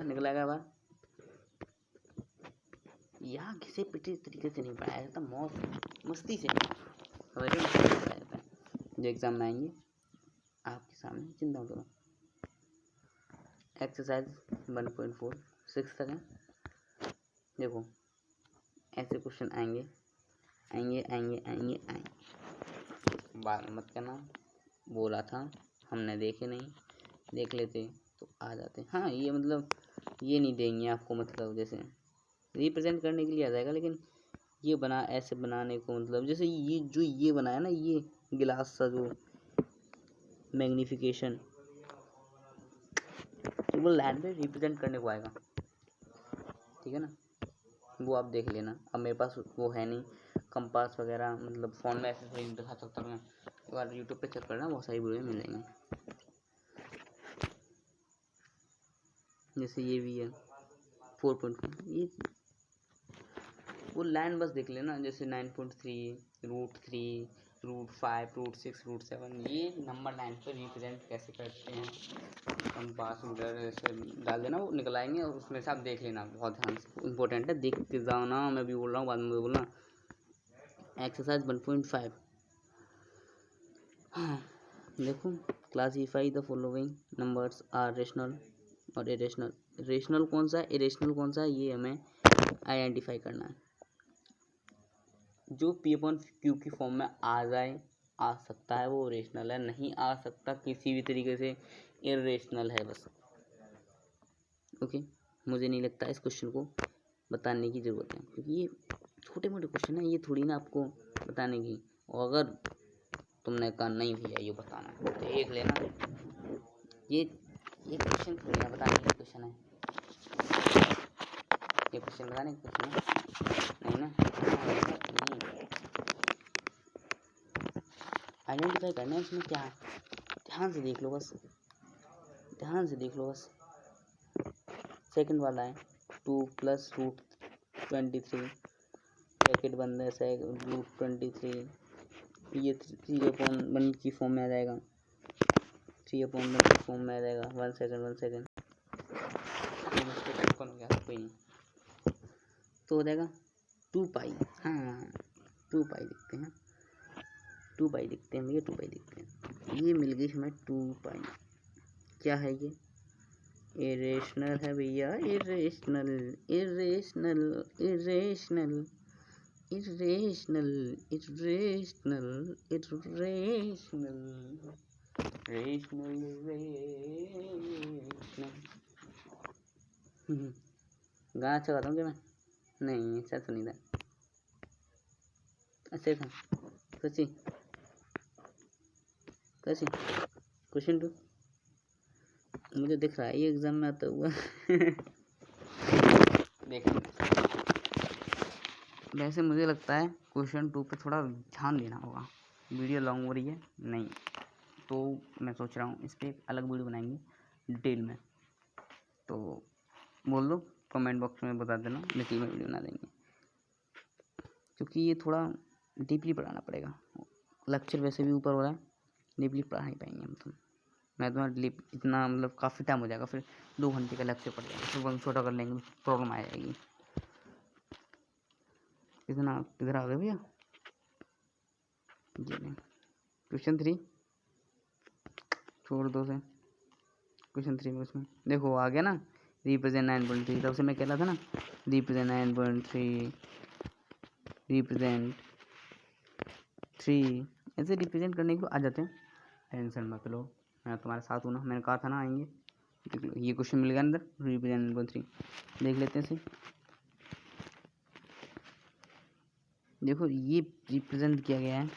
निकलेगा बाहर। यहाँ किसी पिटी तरीके से नहीं पढ़ाया जाता, मस्ती से पढ़ाया जाता है, जो एग्जाम में आएंगे आपके सामने, चिंता करो। एक्सरसाइज 1.4 6 तक है, देखो ऐसे क्वेश्चन आएंगे, बात मत करना, बोला था हमने देखे नहीं, देख लेते तो आ जाते। हाँ ये मतलब ये नहीं देंगे आपको, मतलब जैसे रिप्रेजेंट करने के लिए आ जाएगा, लेकिन ये बना ऐसे बनाने को, मतलब जैसे ये जो ये बनाया ना, ये गिलास सा जो मैग्निफिकेशन, तो वो लैंड पे रिप्रेजेंट करने को आएगा, ठीक है ना, वो आप देख लेना। अब मेरे पास वो है नहीं कंपास वगैरह, मतलब फ़ोन में ऐसे थोड़ी दिखा सकता हूँ मैं, एक बार यूट्यूब पे चेक करना, बहुत सारी वीडियो मिल जाएंगी। जैसे ये भी है 4.4, ये वो लाइन बस देख लेना, जैसे 9.3 √3 √5 √6 √7, ये नंबर लाइन पर रिप्रेजेंट कैसे करते हैं हम पास से डाल देना, वो निकल आएंगे और उसमें से आप देख लेना, बहुत ध्यान से, इंपॉर्टेंट है, देख के जाओ ना, मैं भी बोल रहा हूँ, बाद में बोलना। एक्सरसाइज 1.5। हाँ देखो, classify the following numbers are rational और इरेशनल। रेशनल कौन सा है, इरेशनल कौन सा है, ये हमें आइडेंटिफाई करना है। जो P/Q की फॉर्म में आ सकता है वो रेशनल है, नहीं आ सकता किसी भी तरीके से इरेशनल है बस। ओके, मुझे नहीं लगता इस क्वेश्चन को बताने की ज़रूरत है, क्योंकि ये छोटे मोटे क्वेश्चन है, ये थोड़ी ना आपको बताने की। और अगर तुमने कहा नहीं भैया ये बताना है तो देख लेना, ये क्वेश्चन थोड़ी ना बताने का क्वेश्चन है, ये क्वेश्चन बताने का क्वेश्चन है नहीं ना। आइडेंटिफाई करना है इसमें क्या है, ध्यान से देख लो बस, ध्यान से देख लो बस। सेकंड वाला है 2 + √23, ब्रैकेट बंद है, √23, ये 3/1 की फॉर्म में आ जाएगा, 3/1 की फॉर्म में आ जाएगा। 1 सेकेंड कोई नहीं, तो हो जाएगा 2π। हाँ 2π लिखते हैं, 2π लिखते हैं भैया, 2π लिखते हैं। ये मिल गई हमें 2π। क्या है ये, इरेशनल है भैया, irrational irrational irrational irrational irrational irrational rational rational. गाना अच्छा गाता हूँ क्या मैं? नहीं, ऐसा तो नहीं था, अच्छा था सच्ची। कैसी क्वेश्चन 2 मुझे दिख रहा है ये एग्जाम में आता हुआ। देख वैसे मुझे लगता है क्वेश्चन 2 पे थोड़ा ध्यान देना होगा, वीडियो लॉन्ग हो रही है नहीं, तो मैं सोच रहा हूँ इस पर एक अलग वीडियो बनाएंगे डिटेल में, तो बोल दो कमेंट बॉक्स में, बता देना, डिटेल में वीडियो बना देंगे, क्योंकि ये थोड़ा डीपली पढ़ाना पड़ेगा। लेक्चर वैसे भी ऊपर हो रहा है, डीपली पढ़ा नहीं पाएंगे हम, तो मैं तुम्हारा इतना मतलब काफ़ी टाइम हो जाएगा, फिर 2 घंटे का लेक्चर पड़ जाएगा, फिर वन छोटा कर लेंगे, प्रॉब्लम आ जाएगी। इतना किधर आ गए भैया, क्वेश्चन 3 छोड़ दो से, क्वेश्चन 3 में उसमें देखो आ गया ना, रिप्रेजेंट 9.3, तब से मैं कह रहा था ना, रिप्रेजेंट 9.3, रिप्रेजेंट 3, ऐसे रिप्रेजेंट करने को आ जाते हैं, टेंशन मत लो, मैं तुम्हारे साथ हूँ ना, मैंने कहा था ना आएंगे। देख लो ये क्वेश्चन मिल गया अंदर, रिप्रेजेंट 9.3, देख लेते हैं इसे। देखो ये रिप्रेजेंट किया गया है,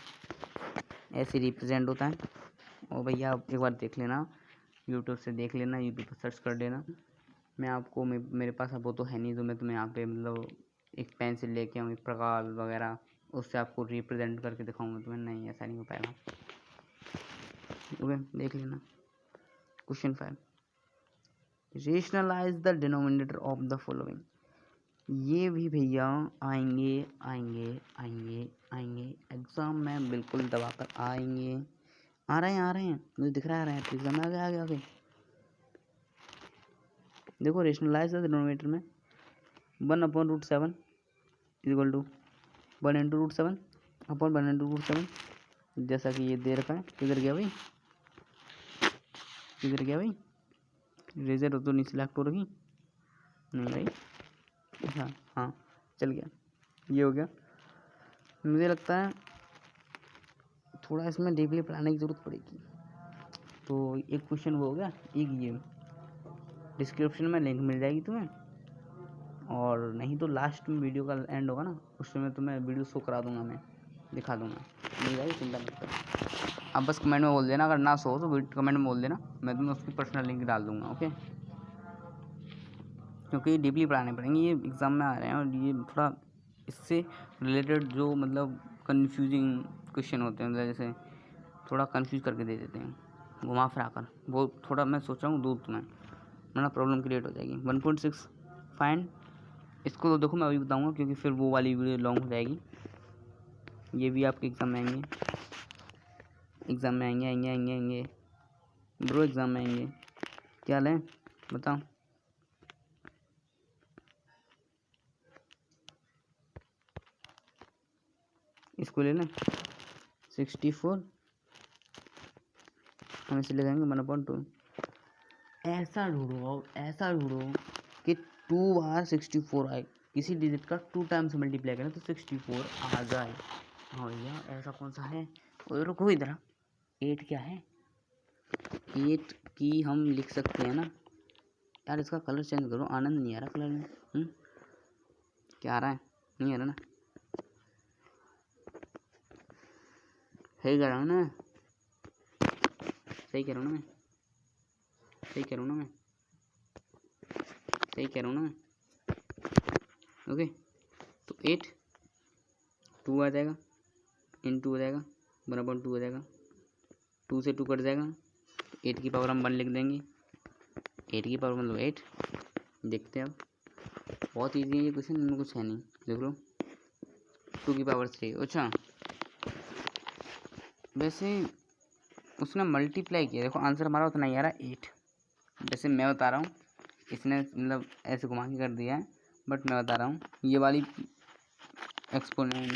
ऐसे रिप्रेजेंट होता है, और भैया आप एक बार देख लेना, यूट्यूब से देख लेना, यूट्यूब पर सर्च कर लेना। मैं आपको मेरे पास अब वो तो है नहीं, तो मैं तुम्हें यहाँ पे मतलब एक पेंसिल लेके आऊँ, एक प्रकार वगैरह, उससे आपको रिप्रेजेंट करके दिखाऊंगा तुम्हें, नहीं ऐसा नहीं हो पाएगा। ओके देख लेना। Question 5, rationalise the denominator of the following. ये भी भैया आएंगे आएंगे आएंगे आएंगे एग्जाम में, बिल्कुल दबाकर आएंगे, आ रहे हैं, मुझे दिख रहा है, आ रहे हैं, तो एग्जाम में आगे देखो, रेशनलाइज द डिनोमिनेटर में 1/√7 इक्वल टू 1 × √7 अपॉन 1 × √7, जैसा कि ये दे रखा है। किधर गया भाई, रेजर तो नहीं सिलेक्ट हो रही, नहीं भाई, अच्छा हाँ चल गया, ये हो गया। मुझे लगता है थोड़ा इसमें डीपली पढ़ाने की ज़रूरत पड़ेगी, तो एक क्वेश्चन वो हो गया, एक ये डिस्क्रिप्शन में लिंक मिल जाएगी तुम्हें, और नहीं तो लास्ट में वीडियो का एंड होगा ना, उसमें तुम्हें वीडियो शो करा दूंगा, मैं दिखा दूंगा, मिल जाएगी, चिंता मत करो। आप बस कमेंट में बोल देना, अगर ना सो तो कमेंट में बोल देना, मैं तुम्हें उसकी पर्सनल लिंक डाल दूंगा। ओके, क्योंकि डीपली पढ़ाने पड़ेंगे, ये एग्ज़ाम में आ रहे हैं, और ये थोड़ा इससे रिलेटेड जो मतलब कन्फ्यूजिंग क्वेश्चन होते हैं, जैसे थोड़ा कन्फ्यूज करके दे देते हैं घुमा फिरा कर, वो थोड़ा मैं सोच रहा हूँ दूर तुम्हें, वरना प्रॉब्लम क्रिएट हो जाएगी। 1.6 फाइंड, इसको तो देखो मैं अभी बताऊँगा, क्योंकि फिर वो वाली वीडियो लॉन्ग हो जाएगी। ये भी आपके एग्ज़ाम में आएंगे, ब्रो एग्ज़ाम में आएंगे। क्या लें बताओ? इसको ले लें 64, हम इसे ले जाएंगे 1/2। ऐसा ढूंढो, ऐसा ढूंढो कि 2 बार 64 आए, किसी डिजिट का 2 टाइम्स मल्टीप्लाई करें तो 64 आ जाए। हाँ भैया ऐसा कौन सा है? और रुको इधर, 8 क्या है? 8 की हम लिख सकते हैं ना यार। इसका कलर चेंज करो, आनंद नहीं आ रहा कलर में। क्या आ रहा है? नहीं आ रहा ना? सही कह रहा हूँ ना? सही कह रहा हूँ ना मैं? सही कह रहा हूँ ना मैं? सही कह रहा हूँ ना मैं? ओके, तो 8 2 आ जाएगा, इन 2 हो जाएगा, 1/2 हो जाएगा, 2 से 2 कट जाएगा, 8 की पावर हम 1 लिख देंगे। 8 की पावर मतलब 8। देखते हैं अब, बहुत ईजी है ये क्वेश्चन, इनमें कुछ है नहीं। देख लो 2 की पावर 3। अच्छा वैसे उसने मल्टीप्लाई किया, देखो आंसर हमारा उतना ही आ रहा है 8। जैसे मैं बता रहा हूँ, इसने मतलब ऐसे घुमा के कर दिया है, बट मैं बता रहा हूँ ये वाली एक्सपोनेंट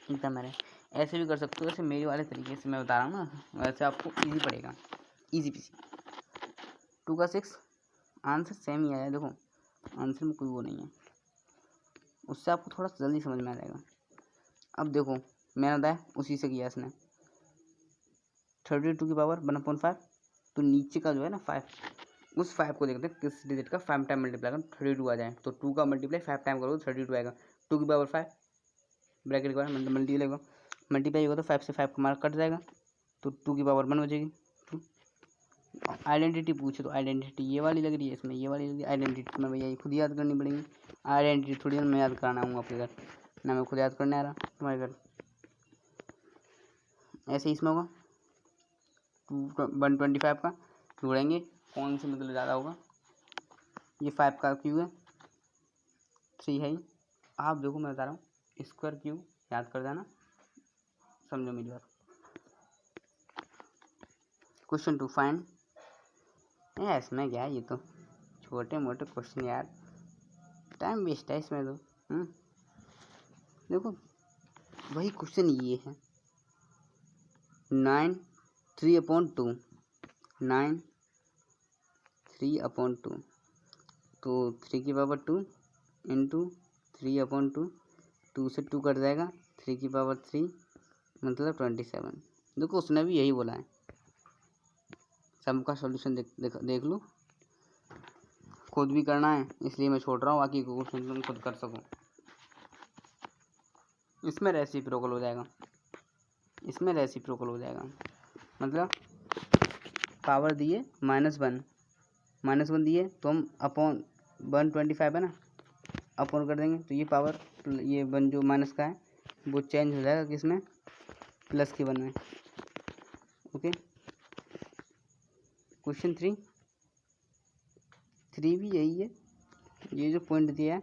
इतना मेरे ऐसे भी कर सकते हो, जैसे मेरे वाले तरीके से मैं बता रहा हूँ ना, वैसे आपको इजी पड़ेगा, इजी पीसी। 2 का 6 आंसर सेम ही आया। देखो आंसर में कोई वो नहीं है, उससे आपको थोड़ा जल्दी समझ में आ जाएगा। अब देखो मैंने बताया उसी से किया इसने, 32 की पावर 1/5, तो नीचे का जो है ना 5, उस 5 को देखते हैं किस डिजिट का 5 टाइम मल्टीप्लाई करें 32 आ जाए। तो 2 का मल्टीप्लाई 5 टाइम करो 32 आएगा। 2 की पावर 5 ब्रैकेट के बाद मल्टीप्लाई होगा तो 5 से 5 का मार्क कट जाएगा, तो 2 की पावर 1 हो जाएगी। आइडेंटिटी पूछे तो आइडेंटिटी ये वाली लग रही है, इसमें ये वाली लग रही है। आइडेंटिटी में भैया ये खुद याद करनी पड़ेगी। आइडेंटिटी थोड़ी मैं याद कराना हूँ आपके घर, ना मैं खुद याद करने आ रहा तुम्हारे घर। ऐसे ही इसमें होगा 125 का जोड़ेंगे, कौन से मतलब ज़्यादा होगा? ये 5 का क्यू है, 3 है ही। आप देखो मैं बता रहा हूँ, स्क्वायर क्यू याद कर देना, समझो मेरी बात। क्वेश्चन 2 फाइंड, इसमें क्या है, ये तो छोटे मोटे क्वेश्चन यार, टाइम वेस्ट है इसमें तो। देखो वही क्वेश्चन ये है, 9 3/2, 9 3/2, तो 3 की पावर 2 इंटू 3/2, 2 से 2 कट जाएगा, 3 की पावर 3 मतलब 27। देखो उसने भी यही बोला है। सबका सॉल्यूशन देख लो, खुद भी करना है इसलिए मैं छोड़ रहा हूँ, बाकी क्वेश्चन तुम खुद कर सको। इसमें रेसिप्रोकल हो जाएगा, इसमें रेसिप्रोकल हो जाएगा, मतलब पावर दिए -1 दिए तो हम अपॉन 125 है ना, अपॉन कर देंगे तो ये पावर ये 1 जो माइनस का है वो चेंज हो जाएगा किसमें, प्लस के 1 में। ओके, क्वेश्चन 3 भी यही है, ये जो पॉइंट दिया है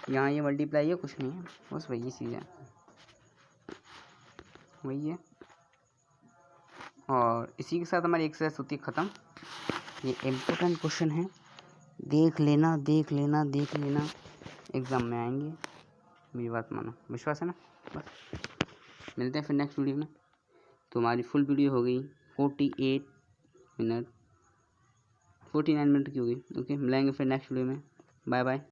यहाँ ये मल्टीप्लाई है, कुछ नहीं है, बस वही चीज़ है, वही है। और इसी के साथ हमारी एक्सरसाइज होती है ख़त्म। ये इम्पोर्टेंट क्वेश्चन है, देख लेना देख लेना देख लेना, एग्ज़ाम में आएंगे, मेरी बात मानो, विश्वास है ना? बस मिलते हैं फिर नेक्स्ट वीडियो में। तो हमारी फुल वीडियो हो गई 48 मिनट, 49 मिनट की हो गई। ओके, मिलेंगे फिर नेक्स्ट वीडियो में, बाय बाय।